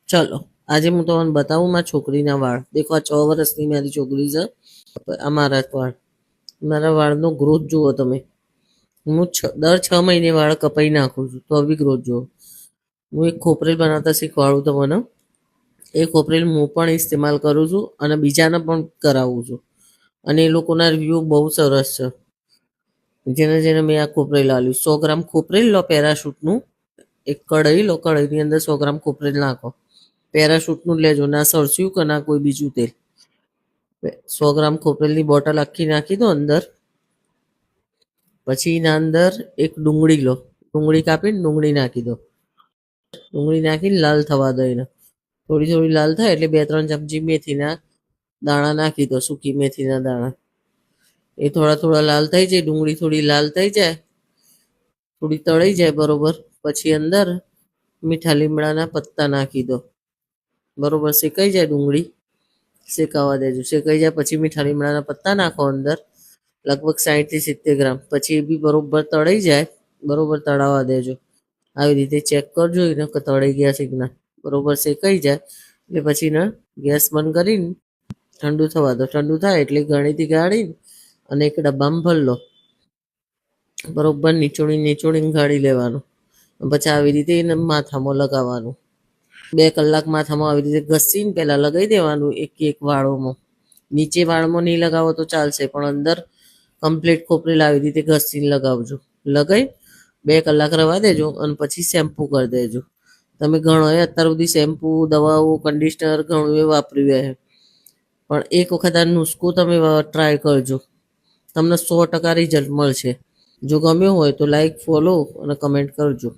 ચલો, આજે હું તમને બતાવું મારા છોકરીના વાળ. દેખો, આ 6 વર્ષની મારી છોકરી છે. આ મારા વાળ, મારા વાળનો ગ્રોથ જુઓ તમે. હું દર 6 મહિને વાળ કપાઈ નાખું છું, તો બી ગ્રોથ જુઓ. હું એક ખોપરેલ બનાવતા શીખવાડું તમને. એ ખોપરેલ હું પણ ઇસ્તેમાલ કરું છું અને બીજાને પણ કરાવું છું. અને એ લોકોના રિવ્યૂ બહુ સરસ છે. જેને જેને મેં આ ખોપરેલ આલ્યું. 100 ગ્રામ ખોપરેલ લો પેરાશૂટનું. એક કઢાઈ લો, કઢાઈની અંદર 100 ગ્રામ ખોપરેલ નાખો. પેરાશૂટનું લેજો, ના સરસ્યું કે ના કોઈ બીજું તેલ. 100 ગ્રામ ખોપરેલની બોટલ આખી નાખી દો અંદર. પછી એના અંદર એક ડુંગળી લો, ડુંગળી કાપીને ડુંગળી નાખી દો. ડુંગળી નાખીને લાલ થવા દો એને. થોડી થોડી લાલ થાય એટલે 2-3 ચમચી મેથીના દાણા નાખી દો, સૂકી મેથીના દાણા. એ થોડા થોડા લાલ થઈ જાય, ડુંગળી થોડી લાલ થઈ જાય, થોડી તળાઈ જાય બરોબર. પછી અંદર મીઠા લીમડાના પત્તા નાખી દો. બરોબર શેકાઈ જાય ડુંગળી, શેકાવા દેજો. શેકાઈ જાય પછી મીઠા લીમડાના પત્તા નાખો અંદર, લગભગ 60 થી 70 ગ્રામ. પછી એ બી બરોબર તળાઈ જાય, બરોબર તળાવા દેજો. આવી રીતે ચેક કરજો એને કે તળાઈ ગયા છે કે ના. બરોબર શેકાઈ જાય એટલે પછી ને ગેસ બંધ કરીને ઠંડુ થવા દો. ઠંડુ થાય એટલે ગળણીથી ગાળીને અને એક ડબ્બામાં ભરી લો. બરોબર નીચોડીને ગાળી લેવાનું. પછી આવી રીતે એને માથામાં લગાવવાનું. 2 કલાક માથામાં આવી રીતે ઘસીને પહેલા લગાવી દેવાનું એક એક વાળોમાં. નીચે વાળમાં નહીં લગાવો તો ચાલશે, પણ અંદર કમ્પ્લીટ ખોપરેલ આવી રીતે ઘસીને લગાવજો. લગાવી 2 કલાક રવા દેજો અને પછી શેમ્પૂ કરી દેજો. તમે ઘણો અત્યાર સુધી શેમ્પૂ, દવાઓ, કન્ડિશનર ઘણું એ વાપર્યું છે, પણ એક વખત આ નુસ્ખો તમે ટ્રાય કરજો, તમને 100% રિઝલ્ટ મળશે. જો ગમ્યો હોય તો લાઈક, ફોલો અને કમેન્ટ કરજો.